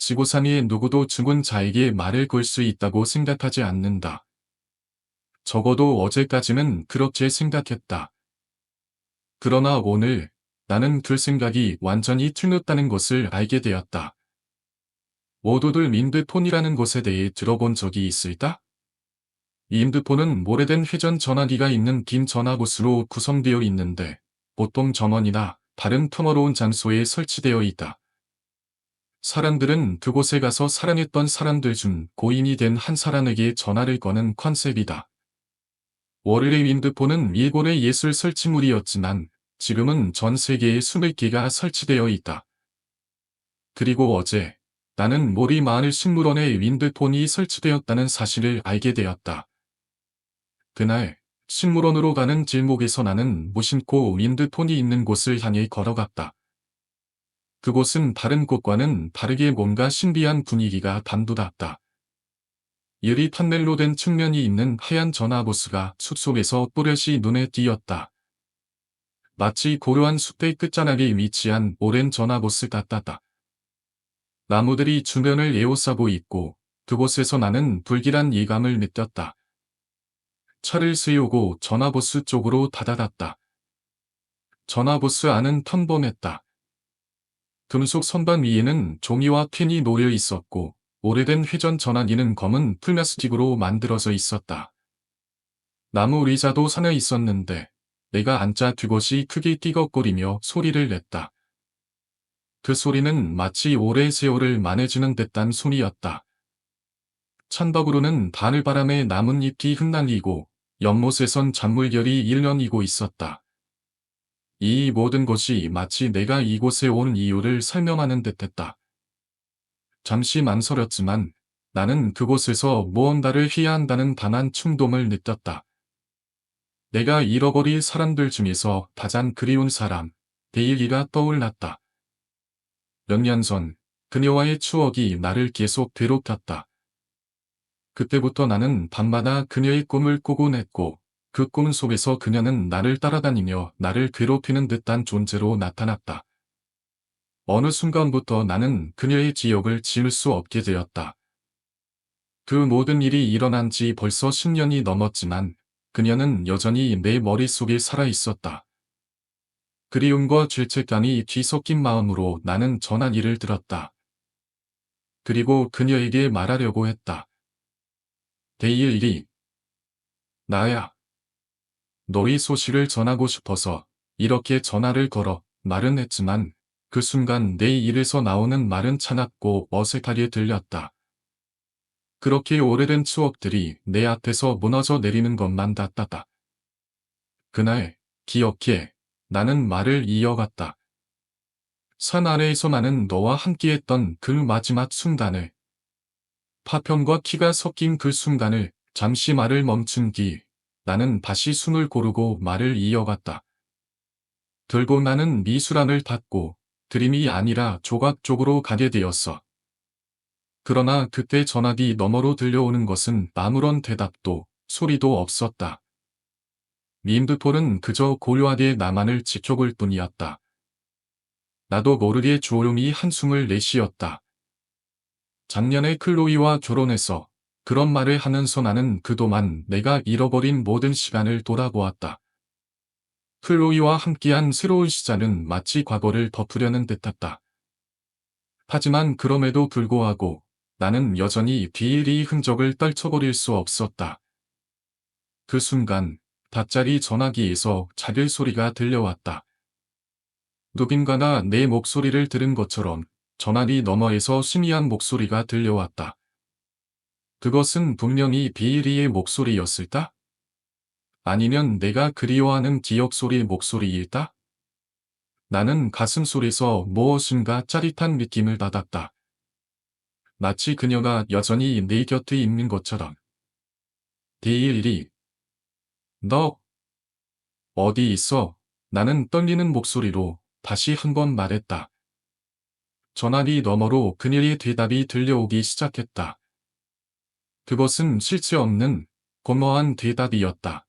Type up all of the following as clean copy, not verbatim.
지구상 위의 누구도 죽은 자에게 말을 걸 수 있다고 생각하지 않는다. 적어도 어제까지는 그렇게 생각했다. 그러나 오늘 나는 그 생각이 완전히 틀렸다는 것을 알게 되었다. 모두들 인드폰이라는 것에 대해 들어본 적이 있을까? 인드폰은 오래된 회전 전화기가 있는 긴 전화부스로 구성되어 있는데 보통 정원이나 다른 평화로운 장소에 설치되어 있다. 사람들은 그곳에 가서 사랑했던 사람들 중 고인이 된 한 사람에게 전화를 거는 컨셉이다. 원래 인드폰은 일본의 예술 설치물이었지만 지금은 전 세계에 20개가 설치되어 있다. 그리고 어제 나는 모리 마을 식물원에 인드폰이 설치되었다는 사실을 알게 되었다. 그날 식물원으로 가는 길목에서 나는 무심코 인드폰이 있는 곳을 향해 걸어갔다. 그곳은 다른 곳과는 다르게 뭔가 신비한 분위기가 담돌았다. 유리 판넬로 된 측면이 있는 하얀 전화부스가 숲속에서 또렷이 눈에 띄었다. 마치 고요한 숲의 끝자락에 위치한 오랜 전화부스 같았다. 나무들이 주변을 에워싸고 있고 그곳에서 나는 불길한 예감을 느꼈다. 차를 세우고 전화부스 쪽으로 다가갔다. 전화부스 안은 평범했다. 금속 선반 위에는 종이와 펜이 놓여 있었고 오래된 회전 전화기는 검은 플라스틱으로 만들어져 있었다. 나무 의자도 하나 있었는데 내가 앉자 그것이 크게 띠걱거리며 소리를 냈다. 그 소리는 마치 오래 세월을 만해주는 듯한 소리였다. 찬밥으로는 바늘바람에 나뭇잎이 흩날리고 연못에선 잔물결이 일렁이고 있었다. 이 모든 것이 마치 내가 이곳에 온 이유를 설명하는 듯했다. 잠시 망설였지만 나는 그곳에서 무언가를 해야 한다는 강한 충동을 느꼈다. 내가 잃어버릴 사람들 중에서 가장 그리운 사람, 데일리가 떠올랐다. 몇 년 전 그녀와의 추억이 나를 계속 괴롭혔다. 그때부터 나는 밤마다 그녀의 꿈을 꾸곤 했고 그 꿈 속에서 그녀는 나를 따라다니며 나를 괴롭히는 듯한 존재로 나타났다. 어느 순간부터 나는 그녀의 기억을 지울 수 없게 되었다. 그 모든 일이 일어난 지 벌써 10년이 넘었지만 그녀는 여전히 내 머릿속에 살아 있었다. 그리움과 죄책감이 뒤섞인 마음으로 나는 전화기를 들었다. 그리고 그녀에게 말하려고 했다. 데일리, 나야. 너의 소식을 전하고 싶어서 이렇게 전화를 걸어 말은 했지만 그 순간 내 입에서 나오는 말은 차갑고 어색하게 들렸다. 그렇게 오래된 추억들이 내 앞에서 무너져 내리는 것만 같았다. 그날, 기억해. 나는 말을 이어갔다. 산 아래에서 나는 너와 함께했던 그 마지막 순간을, 파편과 키가 섞인 그 순간을 잠시 말을 멈춘 뒤 나는 다시 숨을 고르고 말을 이어갔다. 결국 나는 미술안을 닫고 그림이 아니라 조각 쪽으로 가게 되었어. 그러나 그때 전화기 너머로 들려오는 것은 아무런 대답도 소리도 없었다. 민드폴은 그저 고요하게 나만을 지켜볼 뿐이었다. 나도 모르게 조용히 한숨을 내쉬었다. 작년에 클로이와 결혼해서 그런 말을 하면서 나는 그동안 내가 잃어버린 모든 시간을 돌아보았다. 클로이와 함께한 새로운 시작은 마치 과거를 덮으려는 듯했다. 하지만 그럼에도 불구하고 나는 여전히 비일이 흔적을 떨쳐버릴 수 없었다. 그 순간 닷자리 전화기에서 작을 소리가 들려왔다. 누군가가 내 목소리를 들은 것처럼 전화기 너머에서 심의한 목소리가 들려왔다. 그것은 분명히 비일이의 목소리였을까? 아니면 내가 그리워하는 기억 소리 목소리일까? 나는 가슴 속에서 무엇인가 짜릿한 느낌을 받았다. 마치 그녀가 여전히 내 곁에 있는 것처럼. 비일이, 너, 어디 있어? 나는 떨리는 목소리로 다시 한 번 말했다. 전화기 너머로 그녀의 대답이 들려오기 시작했다. 그것은 실체 없는 공허한 대답이었다.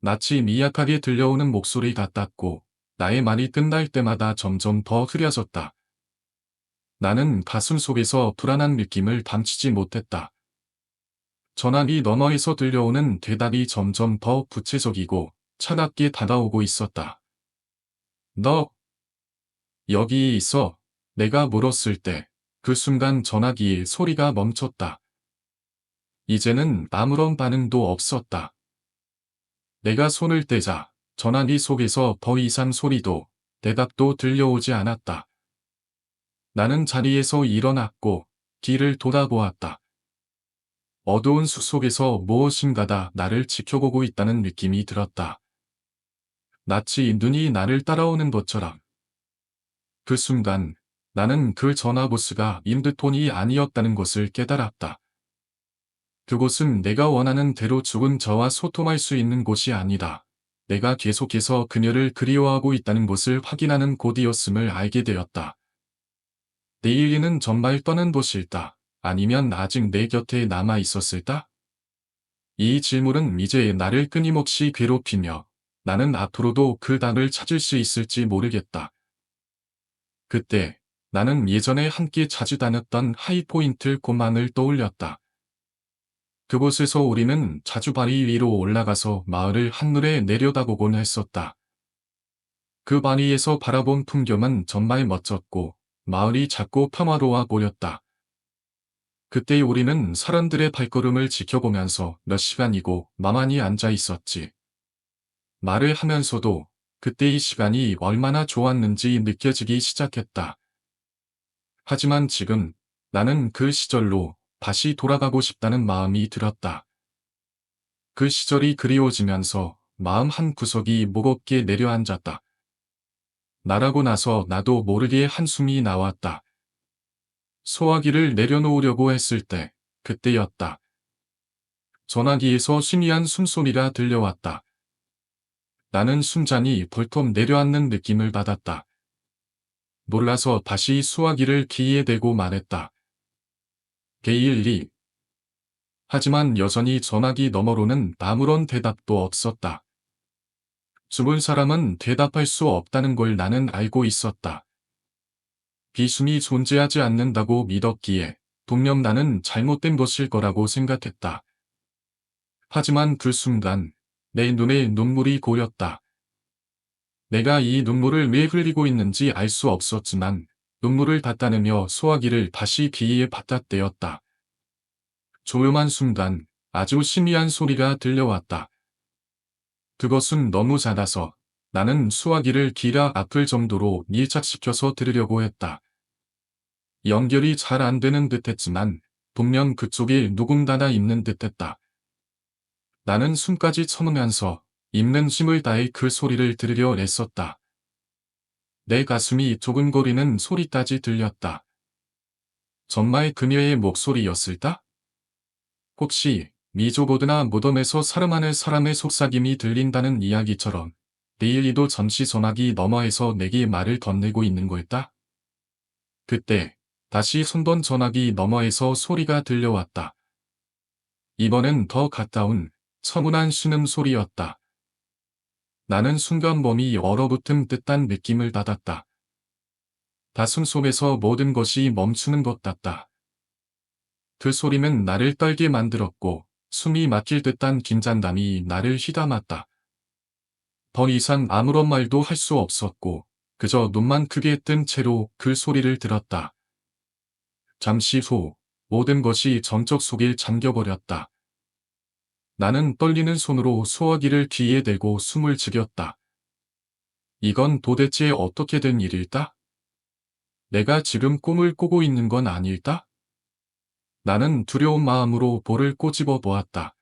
마치 미약하게 들려오는 목소리 같았고 나의 말이 끝날 때마다 점점 더 흐려졌다. 나는 가슴 속에서 불안한 느낌을 감추지 못했다. 전화기 너머에서 들려오는 대답이 점점 더 구체적이고 차갑게 다가오고 있었다. 너, 여기 있어. 내가 물었을 때, 그 순간 전화기의 소리가 멈췄다. 이제는 아무런 반응도 없었다. 내가 손을 떼자 전화기 속에서 더 이상 소리도 대답도 들려오지 않았다. 나는 자리에서 일어났고 뒤를 돌아보았다. 어두운 숲 속에서 무엇인가가 나를 지켜보고 있다는 느낌이 들었다. 마치 눈이 나를 따라오는 것처럼. 그 순간 나는 그 전화 보스가 인드톤이 아니었다는 것을 깨달았다. 그곳은 내가 원하는 대로 죽은 저와 소통할 수 있는 곳이 아니다. 내가 계속해서 그녀를 그리워하고 있다는 것을 확인하는 곳이었음을 알게 되었다. 내일이는 정말 떠난 곳일까? 아니면 아직 내 곁에 남아 있었을까? 이 질문은 이제 나를 끊임없이 괴롭히며 나는 앞으로도 그 답을 찾을 수 있을지 모르겠다. 그때 나는 예전에 함께 자주 다녔던 하이포인트 공항을 떠올렸다. 그곳에서 우리는 자주 바위 위로 올라가서 마을을 한눈에 내려다보곤 했었다. 그 바위에서 바라본 풍경은 정말 멋졌고 마을이 작고 평화로워 보였다. 그때 우리는 사람들의 발걸음을 지켜보면서 몇 시간이고 맘만히 앉아 있었지. 말을 하면서도 그때 이 시간이 얼마나 좋았는지 느껴지기 시작했다. 하지만 지금 나는 그 시절로 다시 돌아가고 싶다는 마음이 들었다. 그 시절이 그리워지면서 마음 한 구석이 무겁게 내려앉았다. 말하고 나서 나도 모르게 한숨이 나왔다. 소화기를 내려놓으려고 했을 때 그때였다. 전화기에서 희미한 숨소리가 들려왔다. 나는 숨장이 벌컥 내려앉는 느낌을 받았다. 놀라서 다시 수화기를 귀에 대고 말했다. 게일리. 하지만 여전히 전화기 너머로는 아무런 대답도 없었다. 죽은 사람은 대답할 수 없다는 걸 나는 알고 있었다. 비숨이 존재하지 않는다고 믿었기에 분명 나는 잘못된 것일 거라고 생각했다. 하지만 그 순간 내 눈에 눈물이 고였다. 내가 이 눈물을 왜 흘리고 있는지 알 수 없었지만 눈물을 닦아내며 소화기를 다시 귀에 받아떼었다. 조용한 순간 아주 희미한 소리가 들려왔다. 그것은 너무 작아서 나는 수화기를 귀가 아플 정도로 밀착시켜서 들으려고 했다. 연결이 잘 안 되는 듯했지만 분명 그쪽에 누군가가 있는 듯했다. 나는 숨까지 참으면서 입는 힘을 다해 그 소리를 들으려 애썼다. 내 가슴이 조근거리는 소리까지 들렸다. 정말 그녀의 목소리였을까? 혹시 미조보드나 무덤에서 사름하는 사람의 속삭임이 들린다는 이야기처럼 내일이도 잠시 전화기 너머에서 내게 말을 건네고 있는 걸까? 그때 다시 손던 전화기 너머에서 소리가 들려왔다. 이번엔 더 가까운 차분한 신음소리였다. 나는 순간 몸이 얼어붙은 듯한 느낌을 받았다. 가슴 속에서 모든 것이 멈추는 것 같다. 그 소리는 나를 떨게 만들었고 숨이 막힐 듯한 긴장감이 나를 휘감았다. 더 이상 아무런 말도 할 수 없었고 그저 눈만 크게 뜬 채로 그 소리를 들었다. 잠시 후 모든 것이 정적 속에 잠겨버렸다. 나는 떨리는 손으로 소화기를 귀에 대고 숨을 죽였다. 이건 도대체 어떻게 된 일일까? 내가 지금 꿈을 꾸고 있는 건 아닐까? 나는 두려운 마음으로 볼을 꼬집어 보았다.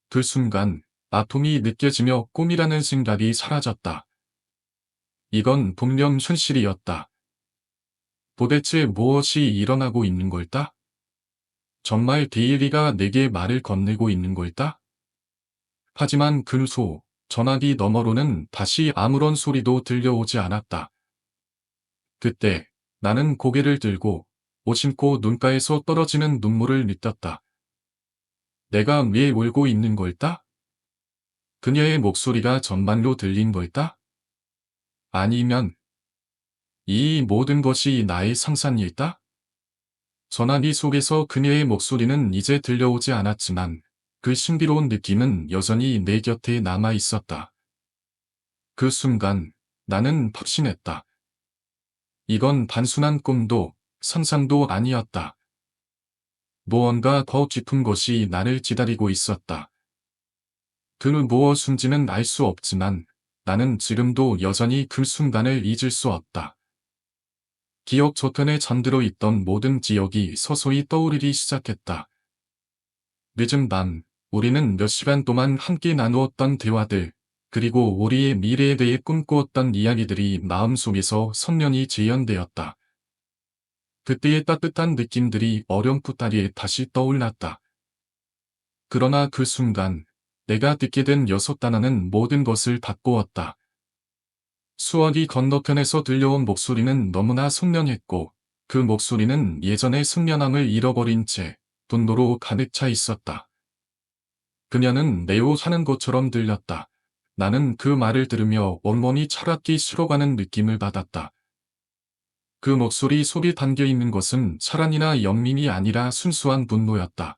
그 순간 아픔이 느껴지며 꿈이라는 생각이 사라졌다. 이건 분명 현실이었다. 도대체 무엇이 일어나고 있는 걸까? 정말 데일리가 내게 말을 건네고 있는 걸까? 하지만 그 후 전화기 너머로는 다시 아무런 소리도 들려오지 않았다. 그때 나는 고개를 들고 오심코 눈가에서 떨어지는 눈물을 느꼈다. 내가 왜 울고 있는 걸까? 그녀의 목소리가 정말로 들린 걸까? 아니면 이 모든 것이 나의 상상일까? 전화기 속에서 그녀의 목소리는 이제 들려오지 않았지만 그 신비로운 느낌은 여전히 내 곁에 남아 있었다. 그 순간 나는 확신했다. 이건 단순한 꿈도 상상도 아니었다. 무언가 더 깊은 것이 나를 기다리고 있었다. 그 무엇인지는 알 수 없지만 나는 지금도 여전히 그 순간을 잊을 수 없다. 기억 저편에 잠들어 있던 모든 기억이 서서히 떠오르기 시작했다. 늦은 밤, 우리는 몇 시간 동안 함께 나누었던 대화들, 그리고 우리의 미래에 대해 꿈꾸었던 이야기들이 마음속에서 선명히 재현되었다. 그때의 따뜻한 느낌들이 어렴풋하게 다시 떠올랐다. 그러나 그 순간, 내가 듣게 된 6단어는 모든 것을 바꾸었다. 수화기 건너편에서 들려온 목소리는 너무나 선명했고, 그 목소리는 예전의 승연함을 잃어버린 채 분노로 가득 차 있었다. 그녀는 매우 하는 것처럼 들렸다. 나는 그 말을 들으며 온몸이 차갑게 식어가는 느낌을 받았다. 그 목소리 속에 담겨 있는 것은 차란이나 연민이 아니라 순수한 분노였다.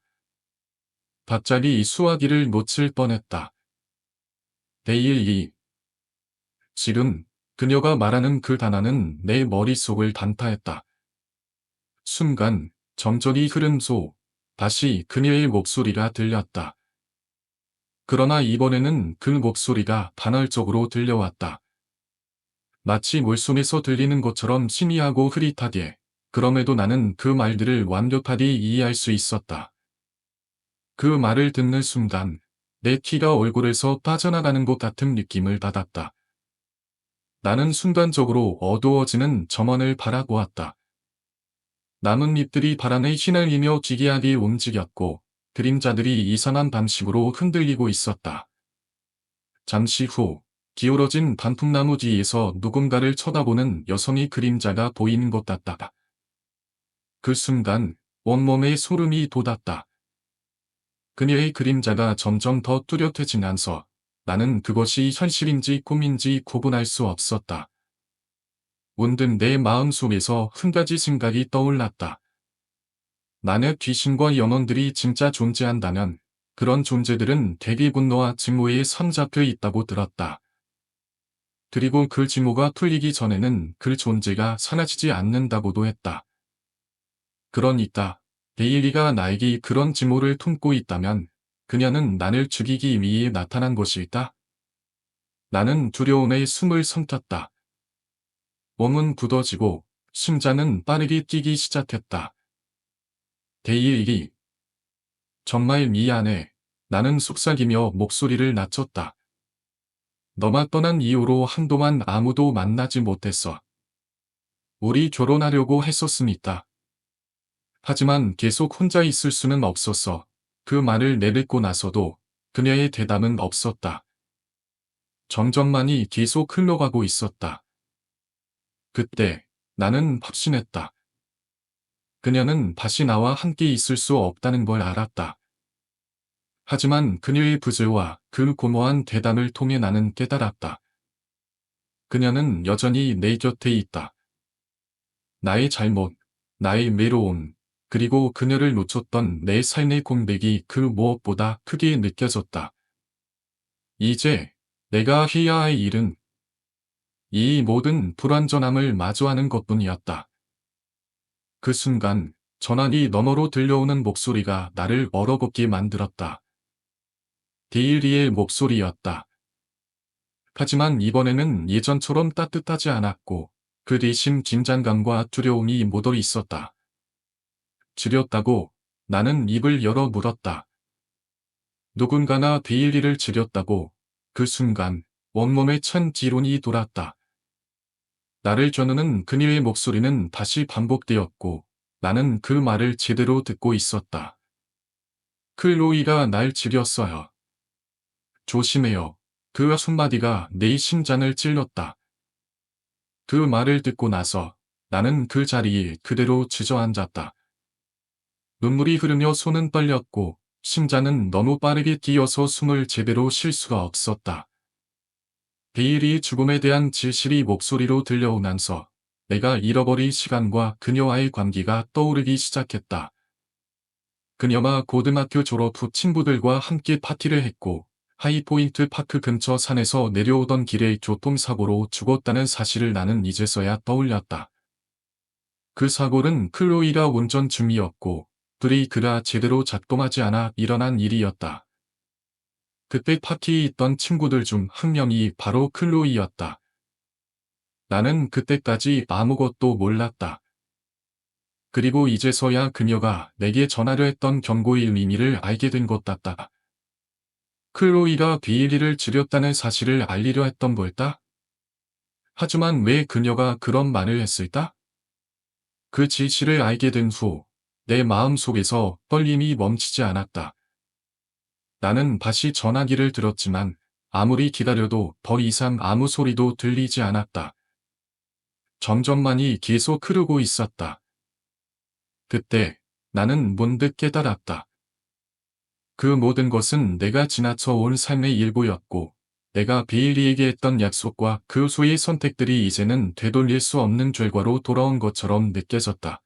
갑자기 수화기를 놓칠 뻔했다. 데일 2. 지금 그녀가 말하는 그 단어는 내 머릿속을 단파했다. 순간 정적이 흐른 소 다시 그녀의 목소리가 들렸다. 그러나 이번에는 그 목소리가 간헐적으로 들려왔다. 마치 물속에서 들리는 것처럼 신기하고 흐릿하게, 그럼에도 나는 그 말들을 완벽하게 이해할 수 있었다. 그 말을 듣는 순간 내 피가 얼굴에서 빠져나가는 것 같은 느낌을 받았다. 나는 순간적으로 어두워지는 정원을 바라보았다. 나뭇잎들이 바람에 휘날리며 기괴하게 움직였고 그림자들이 이상한 방식으로 흔들리고 있었다. 잠시 후 기울어진 단풍나무 뒤에서 누군가를 쳐다보는 여성의 그림자가 보이는 것 같다. 그 순간 온몸에 소름이 돋았다. 그녀의 그림자가 점점 더 뚜렷해지면서 나는 그것이 현실인지 꿈인지 구분할 수 없었다. 문득 내 마음속에서 한 가지 생각이 떠올랐다. 만약 귀신과 영혼들이 진짜 존재한다면 그런 존재들은 대기 분노와 증오에 삼잡혀 있다고 들었다. 그리고 그 증오가 풀리기 전에는 그 존재가 사라지지 않는다고도 했다. 그러니까 데일리가 나에게 그런 증오를 품고 있다면 그녀는 나를 죽이기 위해 나타난 것일까? 나는 두려움에 숨을 삼켰다. 몸은 굳어지고 심장은 빠르게 뛰기 시작했다. 데일리. 정말 미안해. 나는 속삭이며 목소리를 낮췄다. 너만 떠난 이후로 한동안 아무도 만나지 못했어. 우리 결혼하려고 했었으니까. 하지만 계속 혼자 있을 수는 없었어. 그 말을 내뱉고 나서도 그녀의 대답은 없었다. 정적만이 계속 흘러가고 있었다. 그때 나는 확신했다. 그녀는 다시 나와 함께 있을 수 없다는 걸 알았다. 하지만 그녀의 부재와 그 고모한 대담을 통해 나는 깨달았다. 그녀는 여전히 내 곁에 있다. 나의 잘못, 나의 외로움, 그리고 그녀를 놓쳤던 내 삶의 공백이 그 무엇보다 크게 느껴졌다. 이제 내가 해야 할 일은 이 모든 불완전함을 마주하는 것뿐이었다. 그 순간 전화기 너머로 들려오는 목소리가 나를 얼어붙게 만들었다. 데일리의 목소리였다. 하지만 이번에는 예전처럼 따뜻하지 않았고 그 대신 긴장감과 두려움이 묻어 있었다. 지렸다고 나는 입을 열어 물었다. 누군가나 데일리를 지렸다고. 그 순간 온몸에 찬 기론이 돌았다. 나를 겨누는 그녀의 목소리는 다시 반복되었고 나는 그 말을 제대로 듣고 있었다. 클로이가 날 지렸어요. 조심해요. 그 한마디가 내 심장을 찔렀다. 그 말을 듣고 나서 나는 그 자리에 그대로 주저앉았다. 눈물이 흐르며 손은 떨렸고 심장은 너무 빠르게 뛰어서 숨을 제대로 쉴 수가 없었다. 데일리의 죽음에 대한 진실이 목소리로 들려오면서 내가 잃어버린 시간과 그녀와의 관계가 떠오르기 시작했다. 그녀와 고등학교 졸업 후 친구들과 함께 파티를 했고, 하이포인트 파크 근처 산에서 내려오던 길에 교통사고로 죽었다는 사실을 나는 이제서야 떠올렸다. 그 사고는 클로이가 운전 중이었고, 브레이크가 제대로 작동하지 않아 일어난 일이었다. 그때 파티에 있던 친구들 중 한 명이 바로 클로이였다. 나는 그때까지 아무것도 몰랐다. 그리고 이제서야 그녀가 내게 전하려 했던 경고의 의미를 알게 된 것 같다. 클로이가 비일리를 지렸다는 사실을 알리려 했던 걸까? 하지만 왜 그녀가 그런 말을 했을까? 그 진실을 알게 된 후, 내 마음 속에서 떨림이 멈추지 않았다. 나는 다시 전화기를 들었지만 아무리 기다려도 더 이상 아무 소리도 들리지 않았다. 점점만이 계속 흐르고 있었다. 그때 나는 문득 깨달았다. 그 모든 것은 내가 지나쳐 온 삶의 일부였고, 내가 베일리에게 했던 약속과 그 후의 선택들이 이제는 되돌릴 수 없는 결과로 돌아온 것처럼 느껴졌다.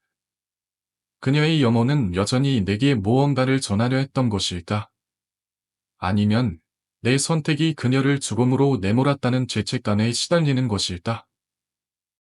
그녀의 염원은 여전히 내게 무언가를 전하려 했던 것일까? 아니면 내 선택이 그녀를 죽음으로 내몰았다는 죄책감에 시달리는 것일까?